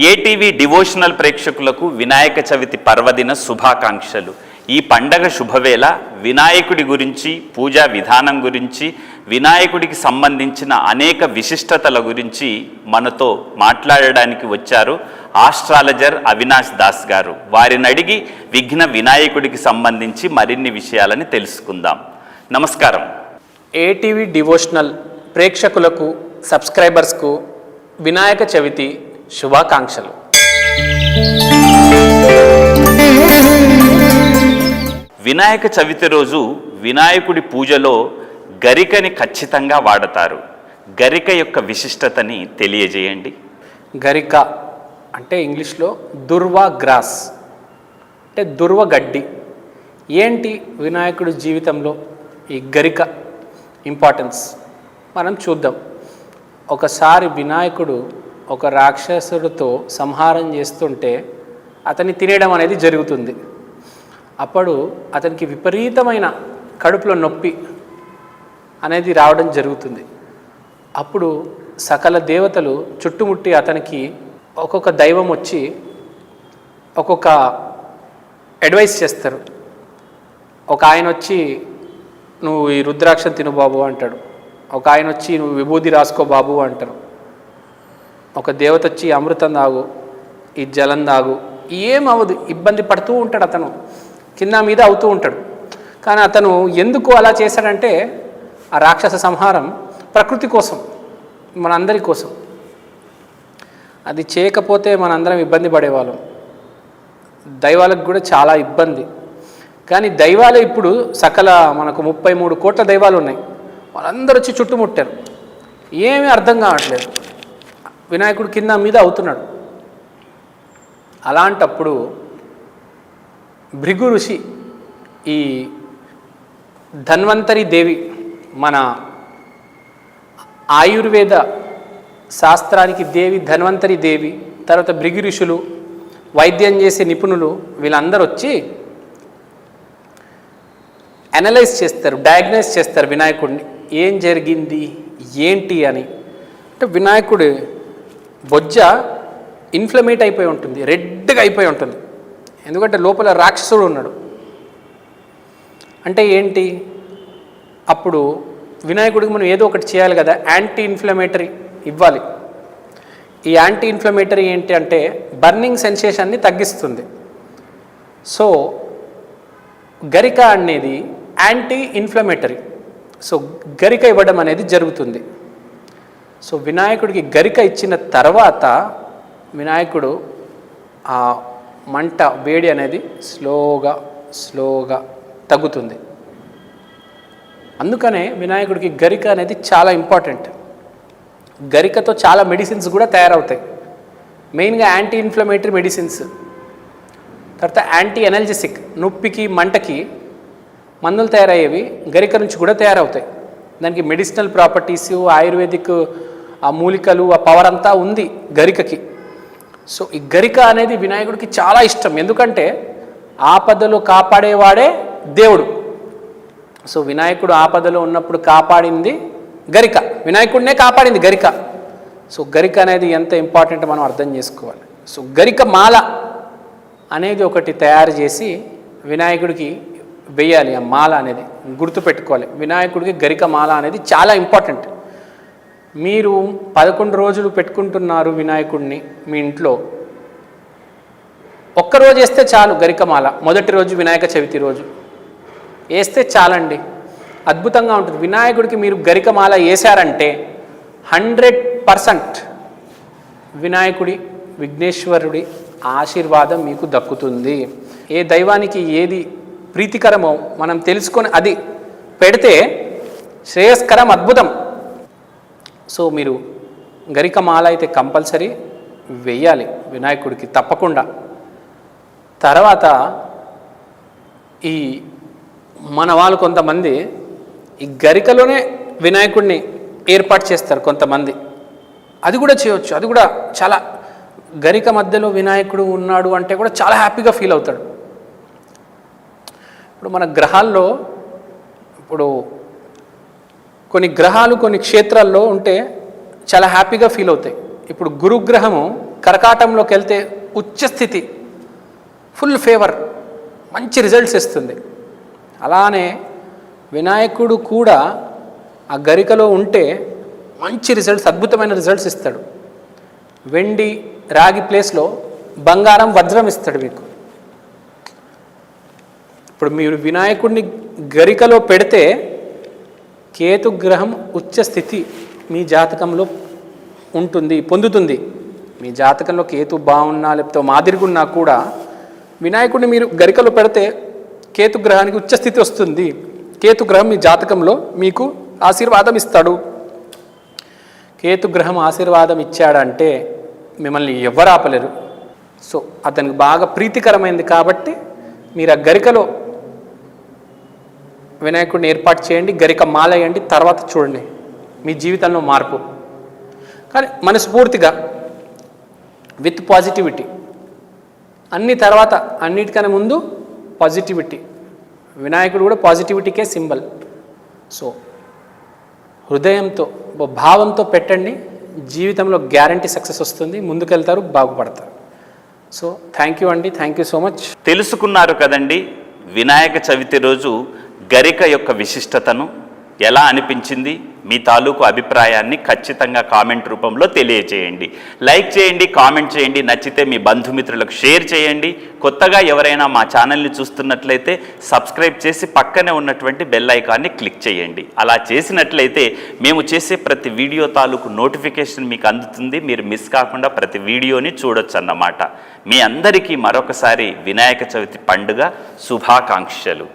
ATV devotional ప్రేక్షకులకు వినాయక చవితి పర్వదిన శుభాకాంక్షలు. ఈ పండగ శుభవేళ వినాయకుడి గురించి, పూజా విధానం గురించి, వినాయకుడికి సంబంధించిన అనేక విశిష్టతల గురించి మనతో మాట్లాడడానికి వచ్చారు ఆస్ట్రాలజర్ అవినాష్ దాస్ గారు. వారిని అడిగి విఘ్న వినాయకుడికి సంబంధించి మరిన్ని విషయాలని తెలుసుకుందాం. నమస్కారం. ఏటీవీ డివోషనల్ ప్రేక్షకులకు, సబ్స్క్రైబర్స్కు వినాయక చవితి శుభాకాంక్షలు. వినాయక చవితి రోజు వినాయకుడి పూజలో గరికని ఖచ్చితంగా వాడతారు. గరిక యొక్క విశిష్టతని తెలియజేయండి. గరిక అంటే ఇంగ్లీష్లో దుర్వ గ్రాస్, అంటే దుర్వ గడ్డి. ఏంటి వినాయకుడి జీవితంలో ఈ గరిక ఇంపార్టెన్స్ మనం చూద్దాం. ఒకసారి వినాయకుడు ఒక రాక్షసుడితో సంహారం చేస్తుంటే అతన్ని తినేయడం అనేది జరుగుతుంది. అప్పుడు అతనికి విపరీతమైన కడుపులో నొప్పి అనేది రావడం జరుగుతుంది. అప్పుడు సకల దేవతలు చుట్టుముట్టి అతనికి ఒక్కొక్క దైవం వచ్చి ఒక్కొక్క అడ్వైస్ చేస్తారు. ఒక ఆయన వచ్చి నువ్వు ఈ రుద్రాక్షను తిను బాబు అంటాడు. ఒక ఆయన వచ్చి నువ్వు విభూది రాసుకో బాబు అంటారు. ఒక దేవత వచ్చి అమృతం తాగు, ఈ జలం తాగు. ఏమవదు, ఇబ్బంది పడుతూ ఉంటాడు, అతను కింద మీద అవుతూ ఉంటాడు. కానీ అతను ఎందుకు అలా చేశాడంటే ఆ రాక్షస సంహారం ప్రకృతి కోసం, మనందరి కోసం. అది చేయకపోతే మనందరం ఇబ్బంది పడేవాళ్ళం. దైవాలకు కూడా చాలా ఇబ్బంది. కానీ దైవాలే ఇప్పుడు సకల మనకు 33 కోట్ల దైవాలు ఉన్నాయి. వాళ్ళందరూ వచ్చి చుట్టుముట్టారు. ఏమీ అర్థం కావట్లేదు, వినాయకుడు కింద మీద అవుతున్నాడు. అలాంటప్పుడు భృగు ఋషి, ఈ ధన్వంతరి దేవి, మన ఆయుర్వేద శాస్త్రానికి దేవి ధన్వంతరి దేవి, తర్వాత భృగు ఋషులు, వైద్యం చేసే నిపుణులు, వీళ్ళందరూ వచ్చి అనలైజ్ చేస్తారు, డయాగ్నైజ్ చేస్తారు వినాయకుడిని. ఏం జరిగింది ఏంటి అని. అంటే వినాయకుడు బొజ్జ ఇన్ఫ్లమేట్ అయిపోయి ఉంటుంది, రెడ్గా అయిపోయి ఉంటుంది. ఎందుకంటే లోపల రాక్షసుడు ఉన్నాడు. అంటే ఏంటి, అప్పుడు వినాయకుడికి మనం ఏదో ఒకటి చేయాలి కదా, యాంటీ ఇన్ఫ్లమేటరీ ఇవ్వాలి. ఈ యాంటీ ఇన్ఫ్లమేటరీ ఏంటి అంటే బర్నింగ్ సెన్సేషన్ని తగ్గిస్తుంది. సో గరిక అనేది యాంటీ ఇన్ఫ్లమేటరీ. సో గరిక ఇవ్వడం అనేది జరుగుతుంది. సో వినాయకుడికి గరిక ఇచ్చిన తర్వాత వినాయకుడు ఆ మంట, వేడి అనేది స్లోగా తగ్గుతుంది. అందుకనే వినాయకుడికి గరిక అనేది చాలా ఇంపార్టెంట్. గరికతో చాలా మెడిసిన్స్ కూడా తయారవుతాయి. మెయిన్గా యాంటీ ఇన్ఫ్లమేటరీ మెడిసిన్స్, తర్వాత యాంటీ ఎనర్జెసిక్, నొప్పికి మంటకి మందులు తయారయ్యేవి గరిక నుంచి కూడా తయారవుతాయి. దానికి మెడిసినల్ ప్రాపర్టీస్, ఆయుర్వేదిక్ ఆ మూలికలు, ఆ పవర్ అంతా ఉంది గరికకి. సో ఈ గరిక అనేది వినాయకుడికి చాలా ఇష్టం. ఎందుకంటే ఆపదలో కాపాడేవాడే దేవుడు. సో వినాయకుడు ఆపదలో ఉన్నప్పుడు కాపాడింది గరిక, వినాయకుడినే కాపాడింది గరిక. సో గరిక అనేది ఎంత ఇంపార్టెంట్ మనం అర్థం చేసుకోవాలి. సో గరిక మాల అనేది ఒకటి తయారు చేసి వినాయకుడికి వేయాలి. ఆ మాల అనేది గుర్తుపెట్టుకోవాలి. వినాయకుడికి గరిక మాల అనేది చాలా ఇంపార్టెంట్. మీరు 11 రోజులు పెట్టుకుంటున్నారు వినాయకుడిని మీ ఇంట్లో, ఒక్కరోజు వేస్తే చాలు గరికమాల. మొదటి రోజు వినాయక చవితి రోజు వేస్తే చాలండి, అద్భుతంగా ఉంటుంది. వినాయకుడికి మీరు గరికమాల వేశారంటే 100% వినాయకుడి, విఘ్నేశ్వరుడి ఆశీర్వాదం మీకు దక్కుతుంది. ఏ దైవానికి ఏది ప్రీతికరమో మనం తెలుసుకొని అది పెడితే శ్రేయస్కరం, అద్భుతం. సో మీరు గరికమాల అయితే కంపల్సరీ వెయ్యాలి వినాయకుడికి తప్పకుండా. తర్వాత ఈ మన వాళ్ళు కొంతమంది ఈ గరికలోనే వినాయకుడిని ఏర్పాటు చేస్తారు కొంతమంది. అది కూడా చేయవచ్చు. అది కూడా చాలా, గరిక మధ్యలో వినాయకుడు ఉన్నాడు అంటే కూడా చాలా హ్యాపీగా ఫీల్ అవుతాడు. ఇప్పుడు మన గ్రహాల్లో, ఇప్పుడు కొన్ని గ్రహాలు కొన్ని క్షేత్రాల్లో ఉంటే చాలా హ్యాపీగా ఫీల్ అవుతాయి. ఇప్పుడు గురుగ్రహము కర్కాటంలోకి వెళ్తే ఉచ్చస్థితి, ఫుల్ ఫేవర్, మంచి రిజల్ట్స్ ఇస్తుంది. అలానే వినాయకుడు కూడా ఆ గరికలో ఉంటే మంచి రిజల్ట్స్, అద్భుతమైన రిజల్ట్స్ ఇస్తాడు. వెండి రాగి ప్లేస్లో బంగారం వజ్రం ఇస్తాడు మీకు. ఇప్పుడు మీరు వినాయకుడిని గరికలో పెడితే కేతుగ్రహం ఉచ్చ స్థితి మీ జాతకంలో ఉంటుంది, పొందుతుంది. మీ జాతకంలో కేతు బాగున్నా లేకపోతే మాదిరిగున్నా కూడా వినాయకుడిని మీరు గరికలో పెడితే కేతుగ్రహానికి ఉచ్చస్థితి వస్తుంది. కేతుగ్రహం మీ జాతకంలో మీకు ఆశీర్వాదం ఇస్తాడు. కేతుగ్రహం ఆశీర్వాదం ఇచ్చాడంటే మిమ్మల్ని ఎవరు ఆపలేరు. సో అతనికి బాగా ప్రీతికరమైంది కాబట్టి మీరు ఆ గరికలో వినాయకుడిని ఏర్పాటు చేయండి, గరిక మాలేయండి, తర్వాత చూడండి మీ జీవితంలో మార్పు. కానీ మనస్ఫూర్తిగా విత్ పాజిటివిటీ, అన్ని తర్వాత అన్నిటికన్నా ముందు పాజిటివిటీ. వినాయకుడు కూడా పాజిటివిటీకే సింబల్. సో హృదయంతో భావంతో పెట్టండి, జీవితంలో గ్యారంటీ సక్సెస్ వస్తుంది, ముందుకెళ్తారు, బాగుపడతారు. సో థ్యాంక్ యూ అండి, థ్యాంక్ యూ సో మచ్. తెలుసుకున్నారు కదండి వినాయక చవితి రోజు గరిక యొక్క విశిష్టతను. ఎలా అనిపించింది? మీ తాలూకు అభిప్రాయాన్ని ఖచ్చితంగా కామెంట్ రూపంలో తెలియచేయండి. లైక్ చేయండి, కామెంట్ చేయండి, నచ్చితే మీ బంధుమిత్రులకు షేర్ చేయండి. కొత్తగా ఎవరైనా మా ఛానల్ని చూస్తున్నట్లయితే సబ్స్క్రైబ్ చేసి పక్కనే ఉన్నటువంటి బెల్ ఐకాన్ని క్లిక్ చేయండి. అలా చేసినట్లయితే మేము చేసే ప్రతి వీడియో తాలూకు నోటిఫికేషన్ మీకు అందుతుంది. మీరు మిస్ కాకుండా ప్రతి వీడియోని చూడొచ్చు అన్నమాట. మీ అందరికీ మరొకసారి వినాయక చవితి పండుగ శుభాకాంక్షలు.